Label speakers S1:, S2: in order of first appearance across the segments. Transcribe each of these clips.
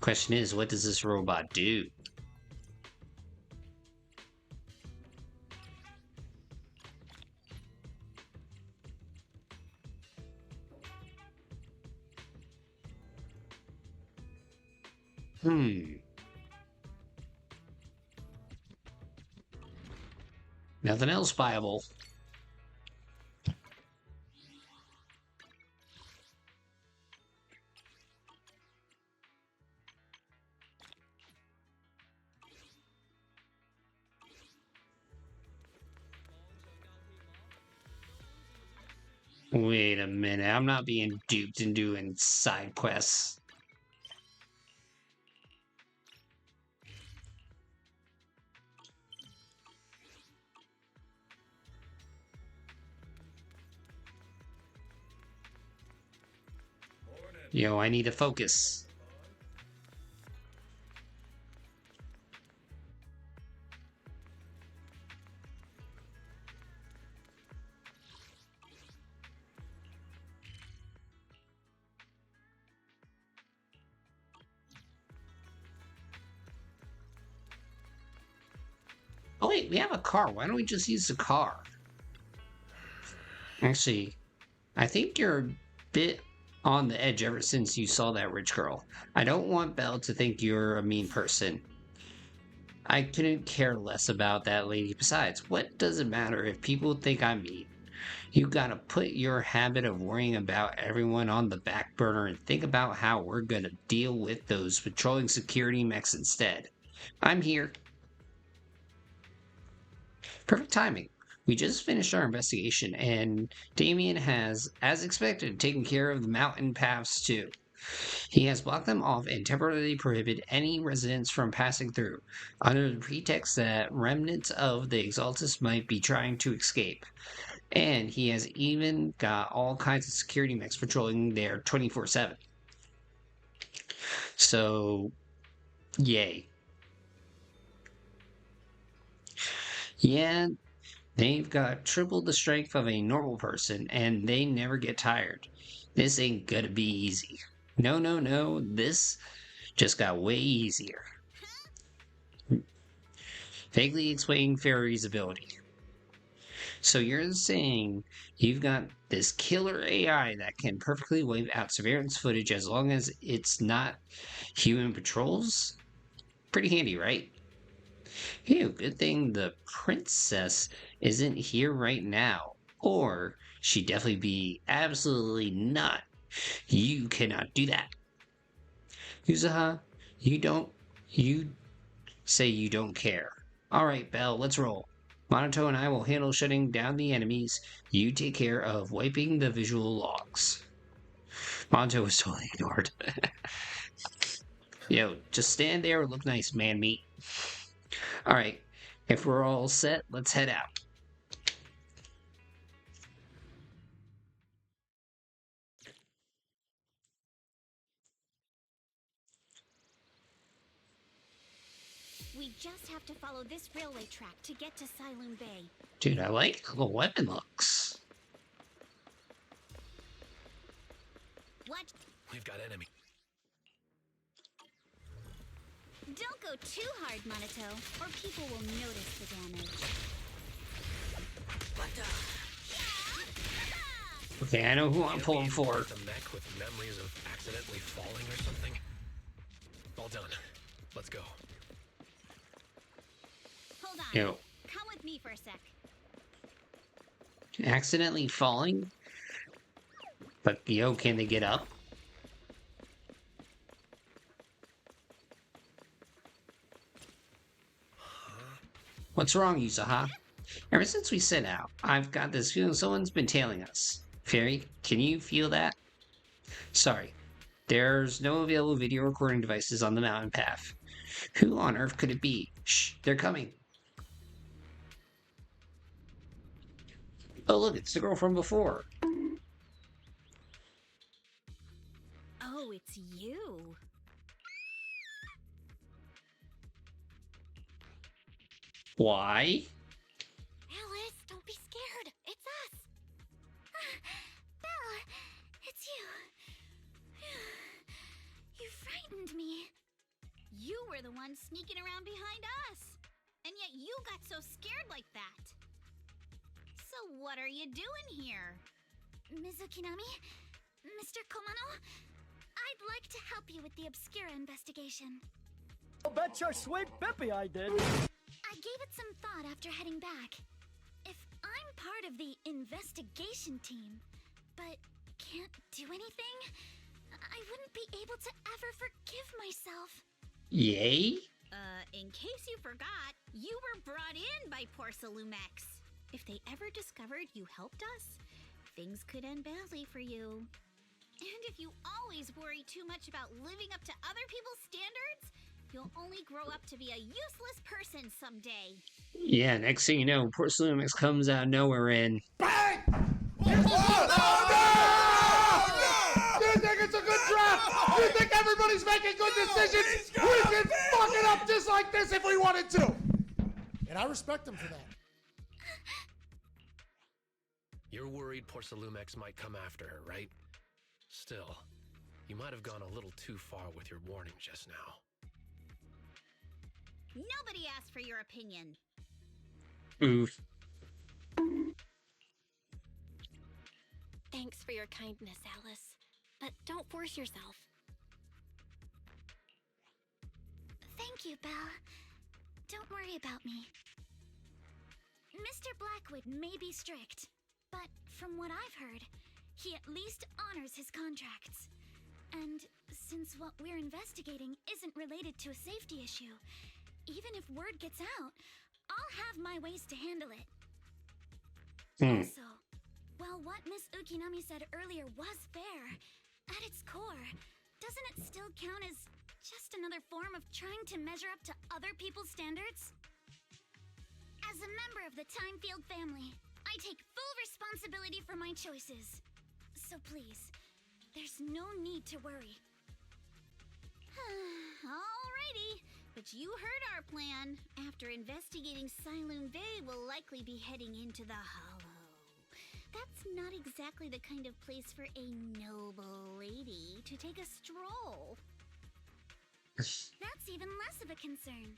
S1: Question is, what does this robot do? Nothing else viable. Wait a minute, I'm not being duped and doing side quests. Yo, I need to focus. Oh wait, we have a car. Why don't we just use the car? Actually, I think you're a bit on the edge ever since you saw that rich girl. I don't want Belle to think you're a mean person. I couldn't care less about that lady. Besides, what does it matter if people think I'm mean? You gotta put your habit of worrying about everyone on the back burner and think about how we're gonna deal with those patrolling security mechs instead. I'm here. Perfect timing. We just finished our investigation, and Damien has, as expected, taken care of the mountain paths too. He has blocked them off and temporarily prohibited any residents from passing through, under the pretext that remnants of the Exaltus might be trying to escape. And he has even got all kinds of security mechs patrolling there 24/7. So, yay. Yeah, they've got triple the strength of a normal person, and they never get tired. This ain't gonna be easy. No, no, no, this just got way easier. Vaguely explaining Fairy's ability. So you're saying you've got this killer AI that can perfectly wipe out surveillance footage as long as it's not human patrols? Pretty handy, right? Phew, good thing the princess isn't here right now. Or she'd definitely be absolutely not. You cannot do that. Yuzaha, you say you don't care. Alright, Belle, let's roll. Monato and I will handle shutting down the enemies. You take care of wiping the visual logs. Monato was totally ignored. Yo, just stand there and look nice, man meat. Alright, if we're all set, let's head out.
S2: We just have to follow this railway track to get to Sailume Bay.
S1: Dude, I like how the weapon looks.
S2: What?
S3: We've got enemy.
S2: Don't go too hard, Monato, or people will notice the damage.
S1: Okay, I know who I'm pulling for.
S3: The mech with memories of accidentally falling or something. All done. Let's go.
S2: Hold on.
S1: Yo,
S2: Come with me for a sec.
S1: accidentally falling? But, yo, can they get up? What's wrong, Yuzaha? Ever since we set out, I've got this feeling someone's been tailing us. Fairy, can you feel that? Sorry, there's no available video recording devices on the mountain path. Who on earth could it be? Shh, they're coming. Oh, look, it's the girl from before.
S2: Oh, it's you.
S1: Why?
S2: Alice, don't be scared. It's us. Bella, it's you. You frightened me. the one sneaking around behind us. And yet you got so scared like that. So what are you doing here? Mizukinami? Mr. Komano? I'd like to help you with the Obscura investigation.
S4: I'll bet your sweet Bippy I did.
S2: I gave it some thought after heading back. If I'm part of the investigation team, but can't do anything, I wouldn't be able to ever forgive myself.
S1: Yay?
S2: In case you forgot, you were brought in by poor Sailume. If they ever discovered you helped us, things could end badly for you. And if you always worry too much about living up to other people's standards, you'll only grow up to be a useless person someday.
S1: Yeah, next thing you know, poor Sailume comes out of nowhere and...
S5: Bang! You think it's a good draft? You think everybody's making good decisions? We can fuck it up just like this if we wanted to. And I respect them for that.
S3: You're worried poor Sailume might come after her, right? Still, you might have gone a little too far with your warning just now.
S2: Nobody asked for your opinion.
S1: Oof.
S6: Thanks for your kindness, Alice. But don't force yourself.
S2: Thank you, Belle. Don't worry about me. Mr. Blackwood may be strict, but from what I've heard, he at least honors his contracts. And since what we're investigating isn't related to a safety issue, even if word gets out, I'll have my ways to handle it. Also, while what Miss Ukinami said earlier was fair, at its core, doesn't it still count as just another form of trying to measure up to other people's standards? As a member of the Timefield family, I take full responsibility for my choices. So please, there's no need to worry. Alrighty, but you heard our plan. After investigating Sailume Bay, we'll likely be heading into the Hollow. That's not exactly the kind of place for a noble lady to take a stroll. That's even less of a concern.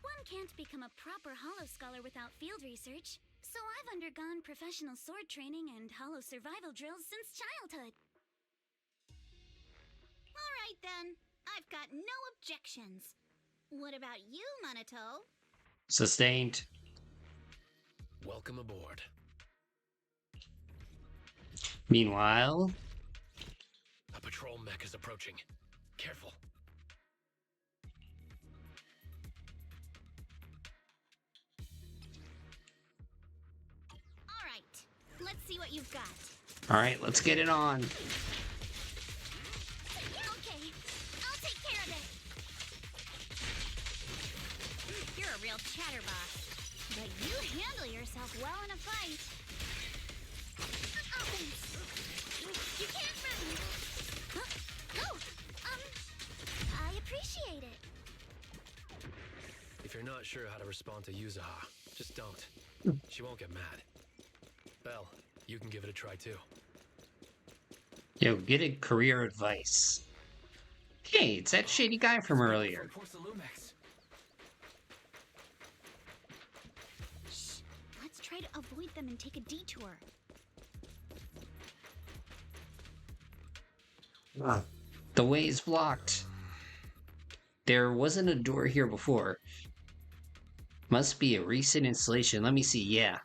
S2: One can't become a proper Hollow scholar without field research, so I've undergone professional sword training and Hollow survival drills since childhood. Alright then, I've got no objections. What about you, Minato?
S1: Sustained.
S3: Welcome aboard.
S1: Meanwhile...
S3: A patrol mech is approaching. Careful.
S2: Alright, let's see what you've got.
S1: Alright, let's get it on.
S2: Okay, I'll take care of it. You're a real chatterbox, but you handle yourself well in a fight. Oh, you can't run. Huh? Oh, I appreciate it.
S3: If you're not sure how to respond to Yuzaha, just don't. She won't get mad. Belle, you can give it a try too.
S1: Yo, get a career advice. Hey, it's that shady guy from earlier.
S2: Shh, let's try to avoid them and take a detour.
S1: The way is blocked. There wasn't a door here before. Must be a recent installation. Let me see. Yeah.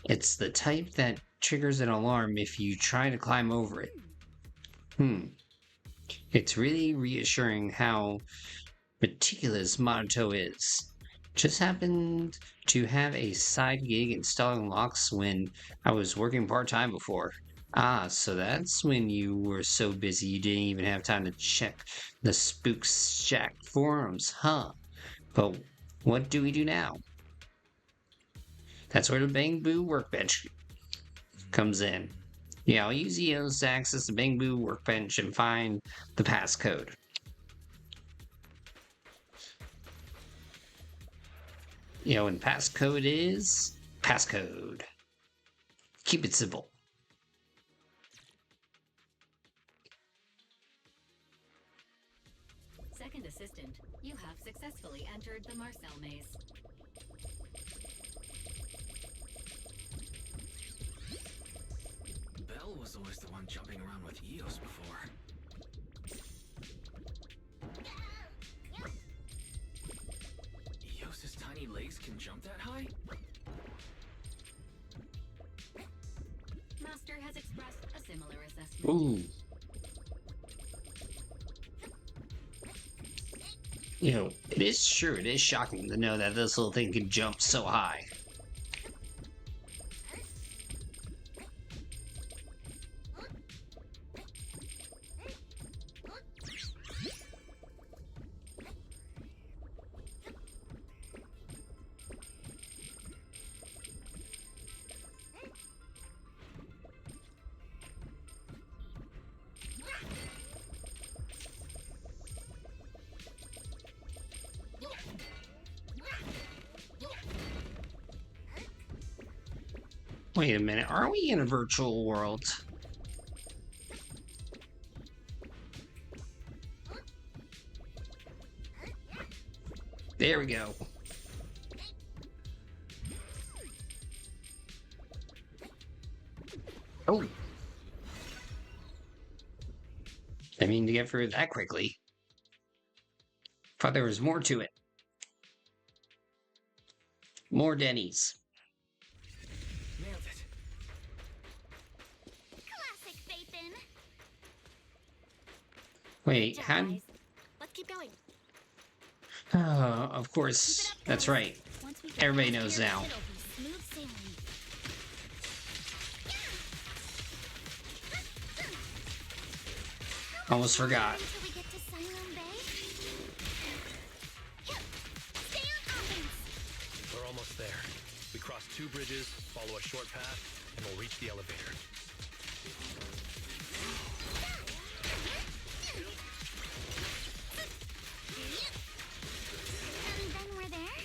S1: It's the type that triggers an alarm if you try to climb over it. It's really reassuring how meticulous Minato is. Just happened to have a side gig installing locks when I was working part-time before. Ah, so that's when you were so busy you didn't even have time to check the Spook Shack forums, huh? But what do we do now? That's where the Bamboo Workbench comes in. Yeah, I'll use EOS to access the Bamboo Workbench and find the passcode. And passcode is... passcode. Keep it simple.
S7: second assistant, you have successfully entered the Marcel maze.
S8: Belle was always the one jumping around with Eos before. Eos's tiny legs can jump that high?
S7: Master has expressed a similar assessment.
S1: Ooh. You know, it is shocking to know that this little thing can jump so high. Wait a minute, are we in a virtual world? There we go. Oh. I mean, to get through it that quickly. Thought there was more to it. More Denny's.
S8: Nailed it.
S2: Classic Vapin.
S1: Wait,
S6: Good job,
S1: how?
S6: guys. Let's keep going.
S1: Oh, of course. That's right.
S2: Once we get
S1: Everybody
S2: past
S1: knows
S2: here,
S1: now.
S2: it'll be smooth sailing.
S1: Almost forgot.
S2: Until we get to Sailume Bay. Stay on offense.
S3: We're almost there. We cross 2 bridges, follow a short path, and we'll reach the elevator.
S2: And then we're there.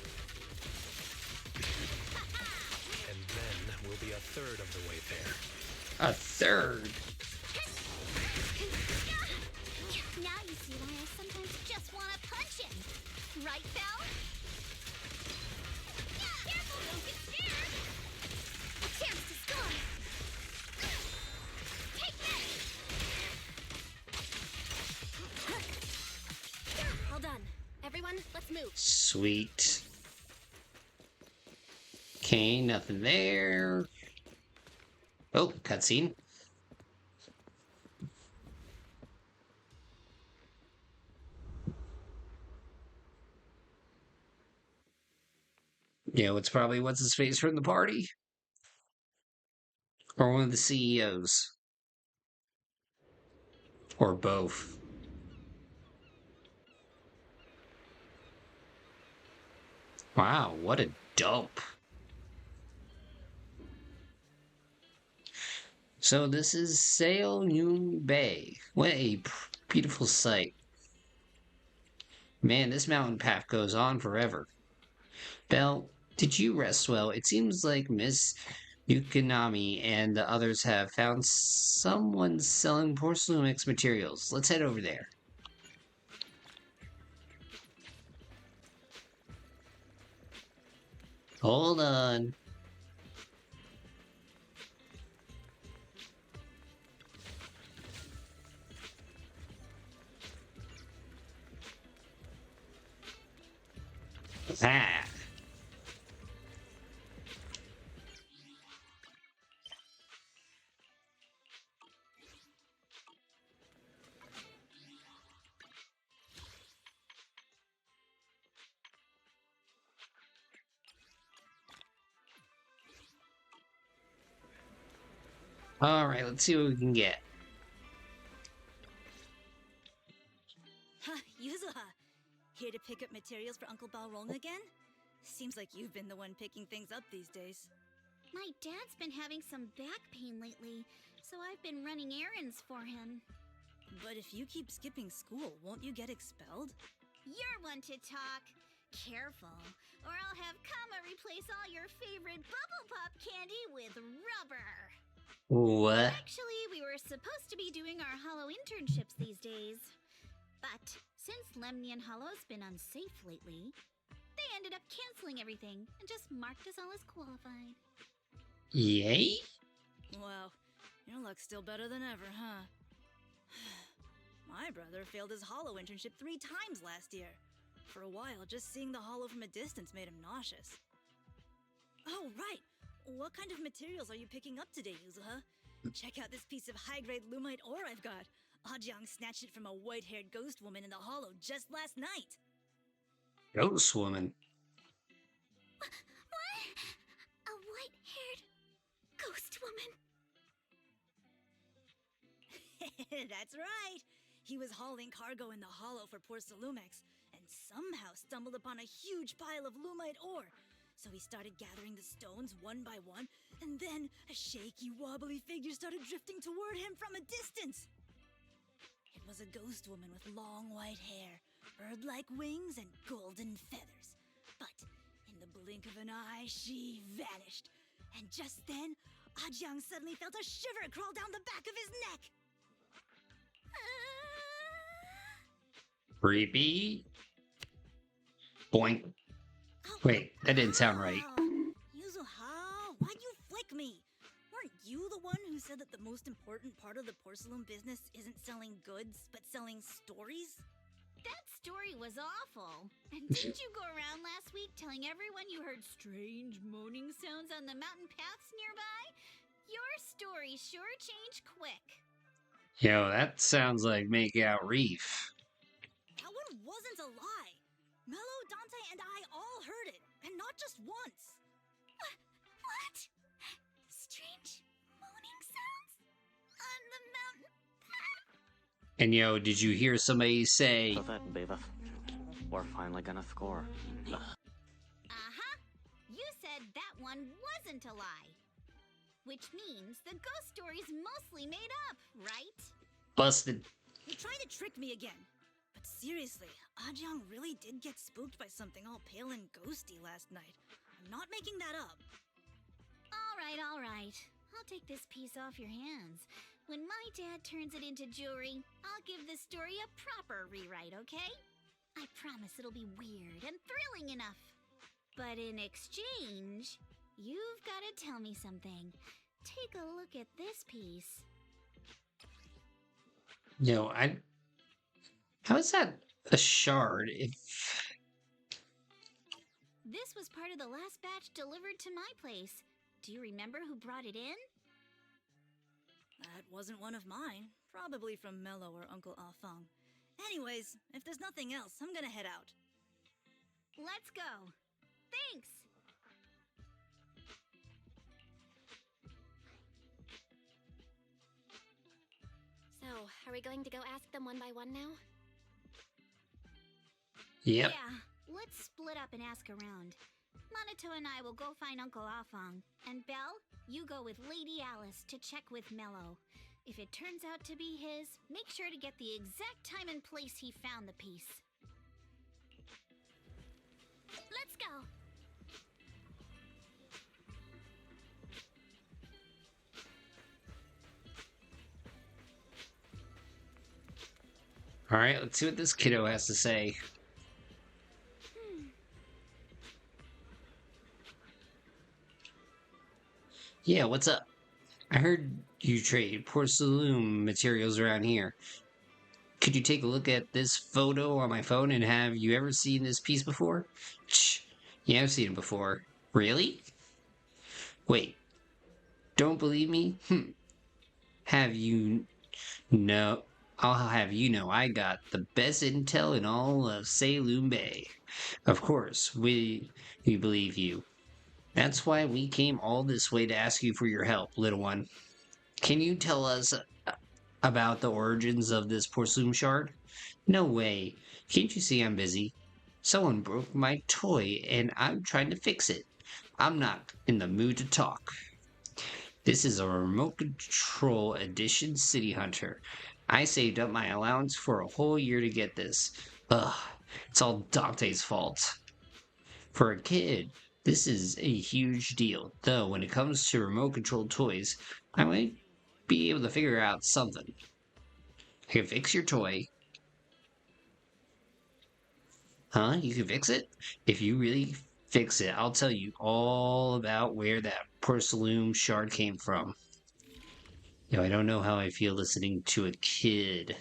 S3: And then we'll be a third of the way there.
S1: A third.
S2: Now you see why I sometimes just want to punch him. Right, Belle? Careful, don't get scared. A chance to score. Take this.
S6: All done. Everyone, let's move.
S1: Sweet. Okay, nothing there. Oh, cutscene. Yeah, it's probably what's his face from the party, or one of the CEOs, or both. Wow, what a dump. So this is Sailume Bay. What a beautiful sight. Man, this mountain path goes on forever. Belle, did you rest well? It seems like Miss Yukinami and the others have found someone selling porcelain materials. Let's head over there. Hold on. Ah. All right, let's see what we can get.
S9: Huh, Yuzuha. Here to pick up materials for Uncle Balrog again? Seems like you've been the one picking things up these days.
S2: My dad's been having some back pain lately, so I've been running errands for him.
S9: But if you keep skipping school, won't you get expelled?
S2: You're one to talk. Careful, or I'll have Kama replace all your favorite Bubble Pop candy with rubber.
S1: What?
S2: Actually, we were supposed to be doing our hollow internships these days. But Since Lemnian Hollow's been unsafe lately, they ended up canceling everything and just marked us all as qualified.
S1: Yay?
S9: Wow, your luck's still better than ever, huh? My brother failed his Hollow internship 3 times last year. For a while, just seeing the Hollow from a distance made him nauseous. Oh, right! What kind of materials are you picking up today, Yuzuha? Check out this piece of high-grade lumite ore I've got. Ajang snatched it from a white-haired ghost woman in the Hollow just last night.
S1: Ghost woman.
S2: What? A white-haired ghost woman?
S9: That's right! He was hauling cargo in the Hollow for poor Sailumex, and somehow stumbled upon a huge pile of lumite ore. So he started gathering the stones one by one, and then a shaky, wobbly figure started drifting toward him from a distance. It was a ghost woman with long white hair, bird-like wings, and golden feathers. But in the blink of an eye, she vanished. And just then, Ajang suddenly felt a shiver crawl down the back of his neck.
S1: Creepy. Boink. Wait, that didn't sound right.
S9: Yuzuha, why'd you flick me? Weren't you the one who said that the most important part of the porcelain business isn't selling goods, but selling stories?
S2: That story was awful. And didn't you go around last week telling everyone you heard strange moaning sounds on the mountain paths nearby? Your story sure changed quick.
S1: Yo, that sounds like Make Out Reef.
S9: That one wasn't a lie. Mello, Dante, and I all heard it, and not just once.
S2: What? Strange moaning sounds on the mountain path?
S1: And yo, did you hear somebody say...
S10: We're finally gonna score.
S2: Uh-huh. You said that one wasn't a lie. Which means the ghost story's mostly made up, right?
S1: Busted.
S9: You tried to trick me again. But seriously, Ajang really did get spooked by something all pale and ghosty last night. I'm not making that up.
S2: All right. I'll take this piece off your hands. When my dad turns it into jewelry, I'll give the story a proper rewrite, okay? I promise it'll be weird and thrilling enough. But in exchange, you've got to tell me something. Take a look at this piece.
S1: Yo, how is that a shard if...
S2: This was part of the last batch delivered to my place. Do you remember who brought it in?
S9: That wasn't one of mine. Probably from Mello or Uncle Afang. Anyways, if there's nothing else, I'm gonna head out.
S2: Let's go. Thanks!
S6: So, are we going to go ask them one by one now?
S1: Yep.
S2: Yeah, let's split up and ask around. Monato and I will go find Uncle Afang. And Belle, you go with Lady Alice to check with Mello. If it turns out to be his, make sure to get the exact time and place he found the piece. Let's go!
S1: Alright, let's see what this kiddo has to say. Yeah, what's up? I heard you trade porcelain materials around here. Could you take a look at this photo on my phone and have you ever seen this piece before? Shh. Yeah, I've seen it before. Really? Wait. Don't believe me? Have you... No. I'll have you know I got the best intel in all of Sailume Bay. Of course, we believe you. That's why we came all this way to ask you for your help, little one. Can you tell us about the origins of this porcelain shard? No way. Can't you see I'm busy? Someone broke my toy and I'm trying to fix it. I'm not in the mood to talk. This is a remote control edition City Hunter. I saved up my allowance for a whole year to get this. Ugh, it's all Dante's fault. For a kid, this is a huge deal, though when it comes to remote controlled toys, I might be able to figure out something. I can fix your toy. Huh? You can fix it? If you really fix it, I'll tell you all about where that Sailume shard came from. I don't know how I feel listening to a kid.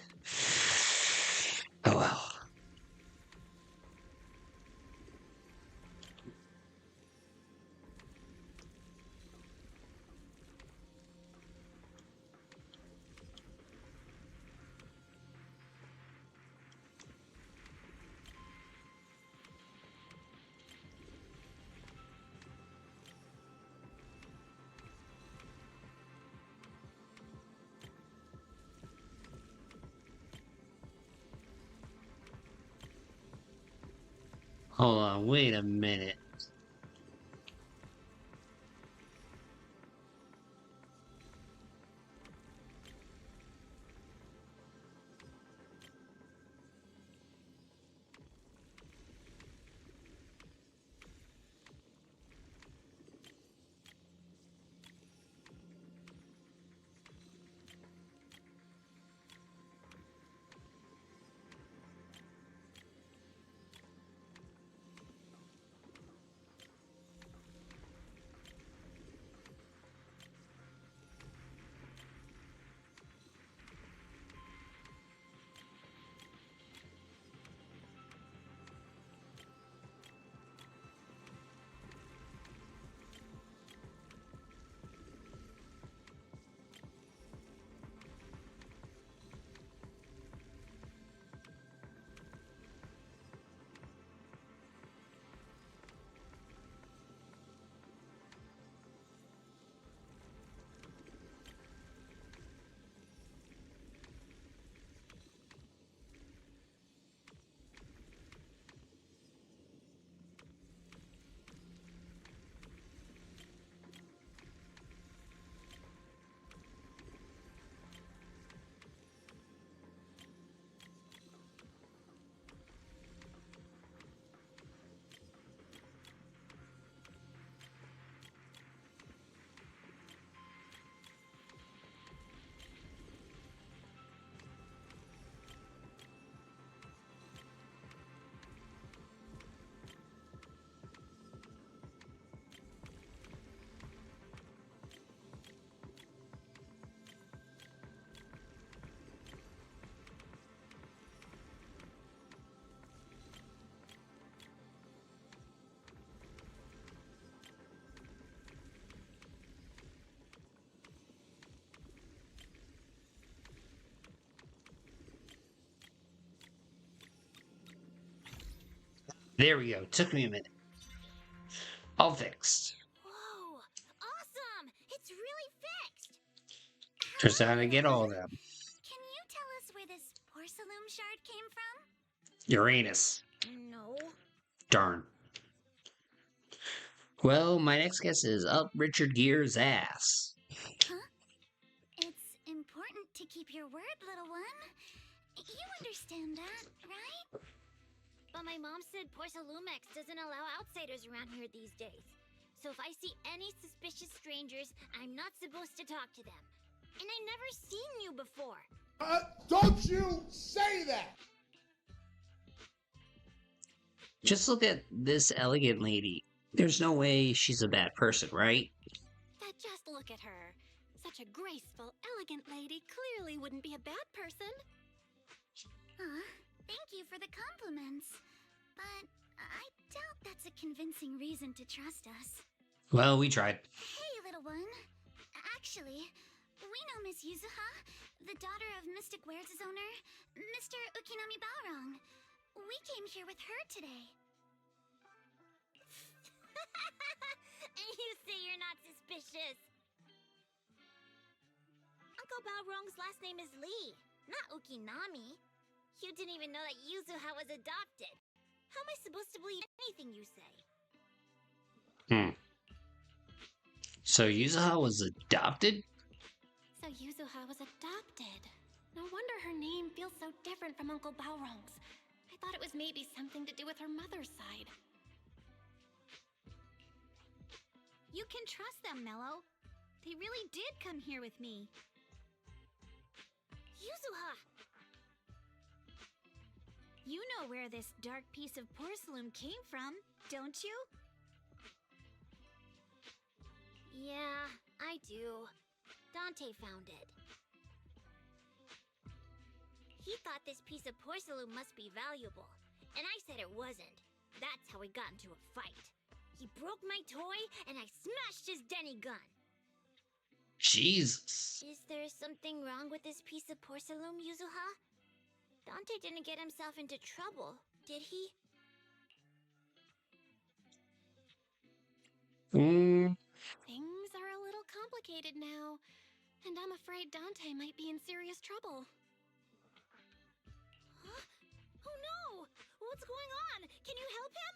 S1: Oh well. Hold on, wait a minute. There we go. Took me a minute. All fixed.
S2: Whoa! Awesome! It's really fixed!
S1: Just how to get all of them.
S2: Can you tell us where this Sailume shard came from?
S1: Uranus.
S2: No.
S1: Darn. Well, my next guess is up Richard Gere's ass.
S2: Huh? It's important to keep your word, little one. You understand that, right?
S6: But my mom said Sailume doesn't allow outsiders around here these days. So if I see any suspicious strangers, I'm not supposed to talk to them. And I never seen you before.
S5: Don't you say that!
S1: Just look at this elegant lady. There's no way she's a bad person, right?
S6: But just look at her. Such a graceful, elegant lady clearly wouldn't be a bad person.
S2: Thank you for the compliments. But I doubt that's a convincing reason to trust us.
S1: Well, we tried.
S2: Hey, little one. Actually, we know Miss Yuzuha, the daughter of Mystic Wares' owner, Mr. Ukinami Balrong. We came here with her today.
S6: And you say you're not suspicious. Uncle Balrong's last name is Lee, not Ukinami. You didn't even know that Yuzuha was adopted. How am I supposed to believe anything you say?
S1: So Yuzuha was adopted?
S6: So Yuzuha was adopted. No wonder her name feels so different from Uncle Balrong's. I thought it was maybe something to do with her mother's side.
S2: You can trust them, Mello. They really did come here with me.
S6: Yuzuha!
S2: You know where this dark piece of porcelain came from, don't you?
S6: Yeah, I do. Dante found it. He thought this piece of porcelain must be valuable, and I said it wasn't. That's how we got into a fight. He broke my toy, and I smashed his Denny gun.
S1: Jesus.
S6: Is there something wrong with this piece of porcelain, Yuzuha? Dante didn't get himself into trouble, did he?
S11: Things are a little complicated now, and I'm afraid Dante might be in serious trouble.
S2: Huh? Oh no! What's going on? Can you help him?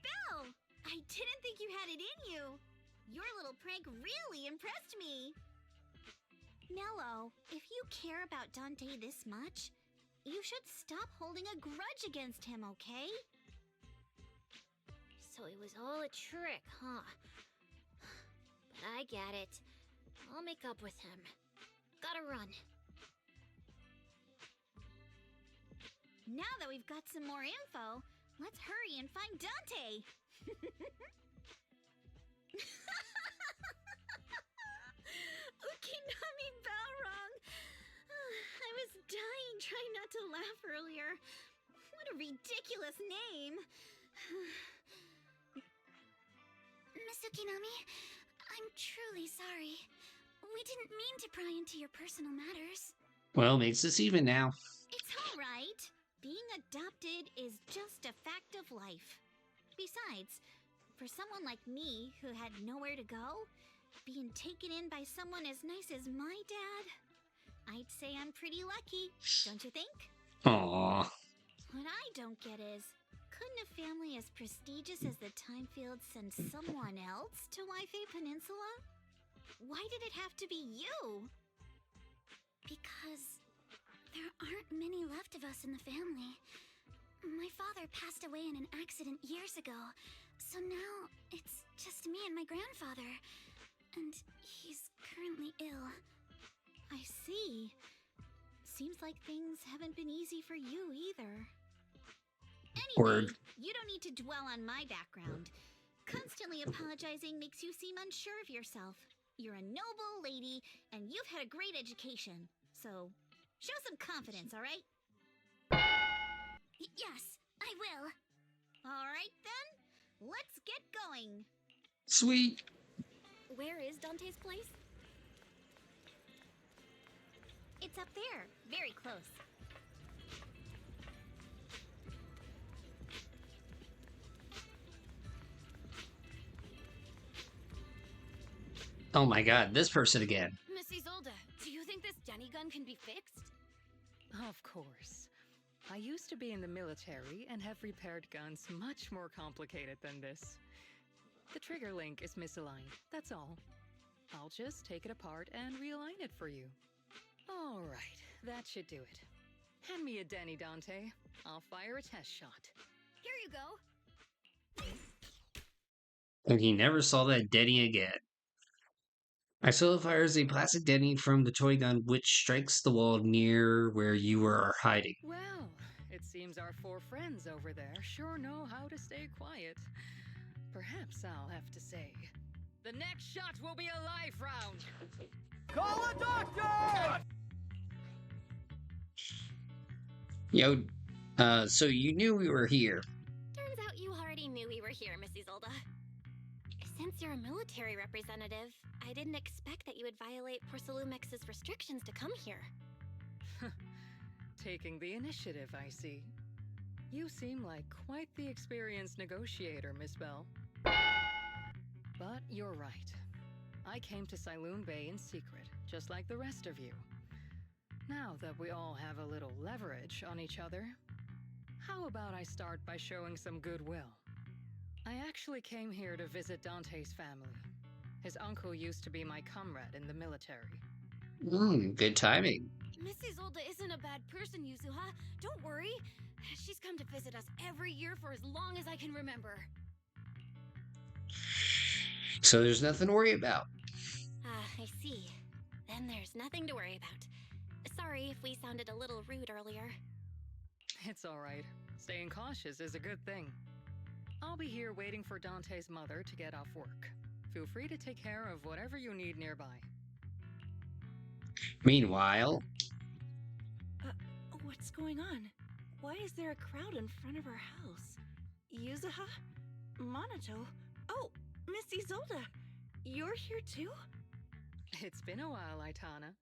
S2: Belle! I didn't think you had it in you. Your little prank really impressed me. Nello, if you care about Dante this much, you should stop holding a grudge against him, okay?
S6: So it was all a trick, huh? But I get it. I'll make up with him. Gotta run.
S2: Now that we've got some more info, let's hurry and find Dante! Ukinami Balrog! I was dying trying not to laugh earlier. What a ridiculous name! Miss Ukinami, I'm truly sorry. We didn't mean to pry into your personal matters.
S1: Well, makes us even now.
S2: It's alright. Being adopted is just a fact of life. Besides, for someone like me who had nowhere to go, being taken in by someone as nice as my dad, I'd say I'm pretty lucky, don't you think?
S1: Aww.
S2: What I don't get is, couldn't a family as prestigious as the Timefields send someone else to Waifei Peninsula? Why did it have to be you? Because there aren't many left of us in the family. My father passed away in an accident years ago, so now it's just me and my grandfather. And he's currently ill. I see. Seems like things haven't been easy for you either. Anyway,
S1: Word.
S2: you don't need to dwell on my background. Constantly apologizing makes you seem unsure of yourself. You're a noble lady, and you've had a great education. So, show some confidence, all right? Yes, I will. All right, then. Let's get going.
S1: Sweet.
S11: Where is Dante's place?
S2: It's up there, very close.
S1: Oh my god, this person again.
S11: Miss Isolde, do you think this Denny gun can be fixed?
S12: Of course. I used to be in the military and have repaired guns much more complicated than this. The trigger link is misaligned, that's all. I'll just take it apart and realign it for you. Alright, that should do it. Hand me a Denny, Dante. I'll fire a test shot.
S11: Here you go.
S1: And he never saw that Denny again. Isola fires a plastic Denny from the toy gun, which strikes the wall near where you are hiding.
S12: Well, it seems our four friends over there sure know how to stay quiet. Perhaps I'll have to say, the next shot will be a live round.
S4: Call a doctor!
S1: Yo, so you knew we were here.
S11: Turns out you already knew we were here, Miss Isolde. Since you're a military representative, I didn't expect that you would violate Porcelumex's restrictions to come here.
S12: Taking the initiative, I see. You seem like quite the experienced negotiator, Miss Bell. But you're right. I came to Sailume Bay in secret, just like the rest of you. Now that we all have a little leverage on each other, how about I start by showing some goodwill? I actually came here to visit Dante's family. His uncle used to be my comrade in the military.
S1: Good timing.
S11: Miss Isolde isn't a bad person, Yuzuha. Don't worry. She's come to visit us every year for as long as I can remember.
S1: So there's nothing to worry about.
S11: I see. Then there's nothing to worry about. Sorry if we sounded a little rude earlier.
S12: It's all right. Staying cautious is a good thing. I'll be here waiting for Dante's mother to get off work. Feel free to take care of whatever you need nearby.
S1: Meanwhile,
S9: What's going on? Why is there a crowd in front of our house? Yuzuha? Monato? Oh, Miss Isolde! You're here too?
S12: It's been a while, Aitana.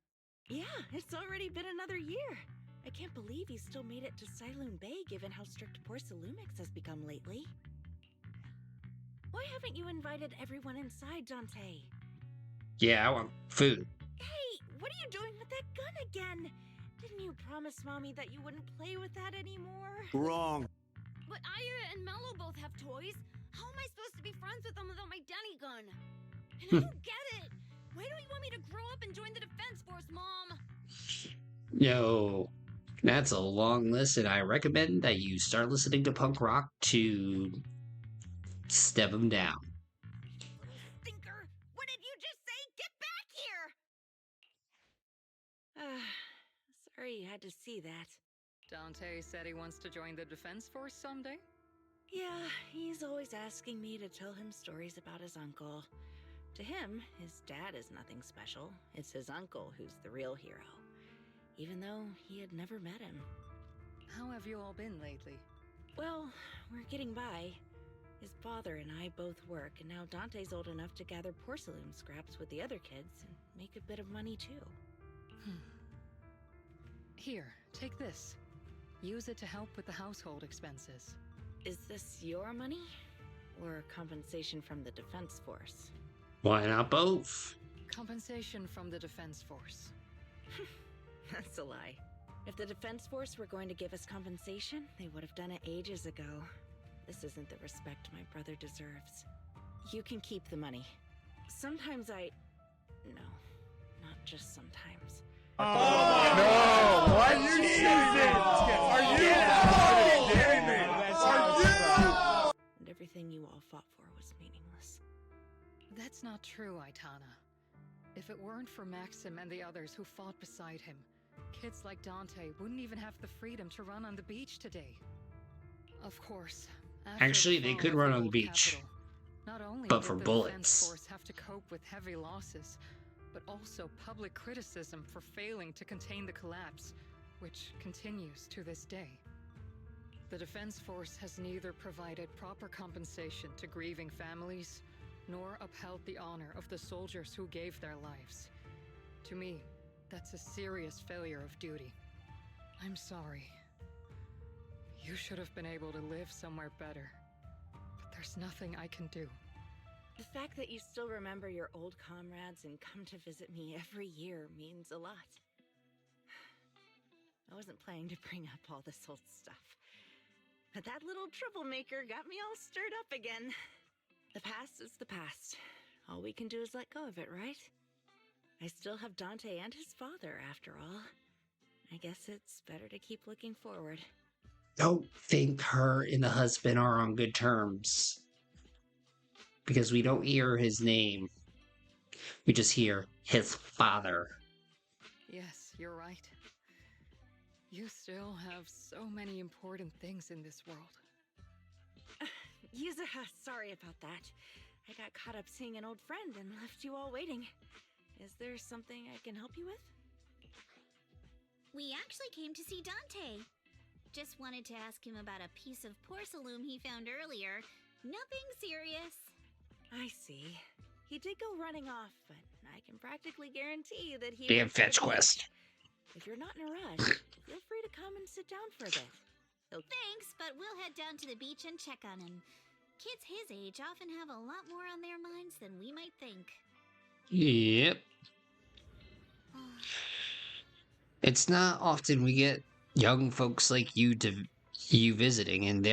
S9: Yeah, it's already been another year. I can't believe you still made it to Sailume Bay given how strict Porsalumix has become lately. Why haven't you invited everyone inside, Dante?
S1: yeah, I want food.
S9: Hey, what are you doing with that gun again? Didn't you promise Mommy that you wouldn't play with that anymore?
S13: Wrong.
S11: But Aya and Mello both have toys. How am I supposed to be friends with them without my Denny gun? And I don't get it. Why don't you want me to grow up and join the Defense Force, Mom?
S1: Yo, that's a long list, and I recommend that you start listening to punk rock to step them down.
S9: Stinker! What did you just say? Get back here! Sorry you had to see that.
S12: Dante said he wants to join the Defense Force someday?
S9: Yeah, he's always asking me to tell him stories about his uncle. To him, his dad is nothing special. It's his uncle who's the real hero. Even though he had never met him.
S12: How have you all been lately?
S9: Well, we're getting by. His father and I both work, and now Dante's old enough to gather porcelain scraps with the other kids and make a bit of money too.
S12: Here, take this. Use it to help with the household expenses.
S9: Is this your money? Or compensation from the Defense Force?
S1: Why not both?
S12: Compensation from the Defense Force.
S9: That's a lie. If the Defense Force were going to give us compensation, they would have done it ages ago. This isn't the respect my brother deserves. You can keep the money. Sometimes No, not just sometimes.
S4: No! What? You needed it! Are you kidding me?
S9: And everything you all fought for was meaningless.
S12: That's not true, Aitana. If it weren't for Maxim and the others who fought beside him, kids like Dante wouldn't even have the freedom to run on the beach today. Of course.
S1: Actually, they could run on the beach.
S12: Not only
S1: but
S12: did
S1: for
S12: the
S1: bullets.
S12: Defense Force have to cope with heavy losses, but also public criticism for failing to contain the collapse, which continues to this day. The Defense Force has neither provided proper compensation to grieving families, nor upheld the honor of the soldiers who gave their lives. To me, that's a serious failure of duty. I'm sorry. You should have been able to live somewhere better. But there's nothing I can do.
S9: The fact that you still remember your old comrades and come to visit me every year means a lot. I wasn't planning to bring up all this old stuff, but that little troublemaker got me all stirred up again. The past is the past. All we can do is let go of it, right? I still have Dante and his father, after all. I guess it's better to keep looking forward.
S1: Don't think her and the husband are on good terms. Because we don't hear his name. We just hear his father.
S12: Yes, you're right. You still have so many important things in this world.
S9: Yuzuha, sorry about that. I got caught up seeing an old friend and left you all waiting. Is there something I can help you with?
S2: We actually came to see Dante. Just wanted to ask him about a piece of porcelain he found earlier. Nothing serious.
S9: I see. He did go running off, but I can practically guarantee that he...
S1: Damn fetch quest.
S9: If you're not in a rush, feel free to come and sit down for a bit.
S2: Thanks, but we'll head down to the beach and check on him. Kids his age often have a lot more on their minds than we might think.
S1: Yep. It's not often we get young folks like you visiting, and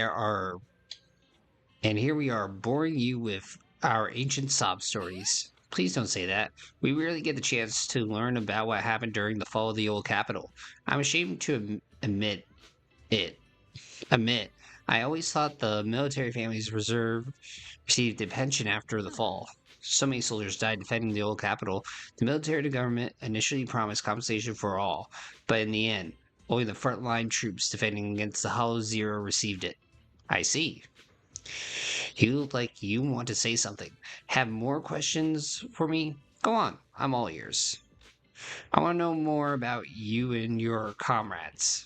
S1: here we are boring you with our ancient sob stories. Please don't say that. We rarely get the chance to learn about what happened during the fall of the old capital. I'm ashamed to admit, I always thought the military families received a pension after the fall. So many soldiers died defending the old capital. The military government initially promised compensation for all, but in the end, Only the frontline troops defending against the Hollow Zero received it. I see. You look like you want to say something. Have more questions for me? Go on, I'm all ears. I want to know more about you and your comrades.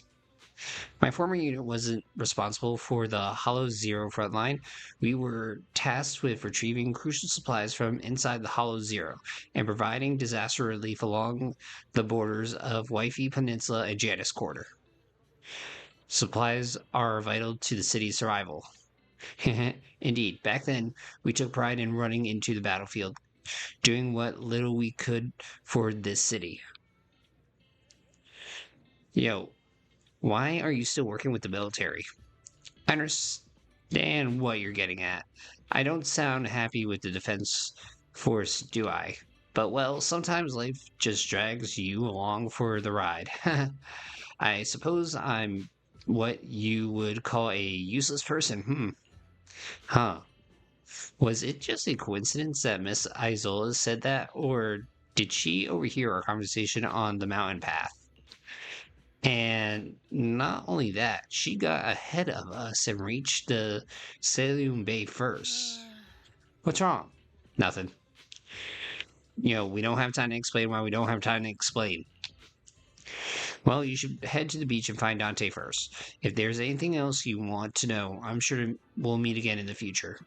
S1: My former unit wasn't responsible for the Hollow Zero frontline. We were tasked with retrieving crucial supplies from inside the Hollow Zero and providing disaster relief along the borders of Waifi Peninsula and Janus Quarter. Supplies are vital to the city's survival. Indeed, back then, we took pride in running into the battlefield, doing what little we could for this city. Yo, why are you still working with the military? I understand what you're getting at. I don't sound happy with the Defense Force, do I? But well, sometimes life just drags you along for the ride. I suppose I'm what you would call a useless person, Huh. Was it just a coincidence that Miss Isola said that, or did she overhear our conversation on the mountain path? And not only that, she got ahead of us and reached the Sailume Bay first. What's wrong? Nothing. We don't have time to explain why we don't have time to explain. Well, you should head to the beach and find Dante first. If there's anything else you want to know, I'm sure we'll meet again in the future.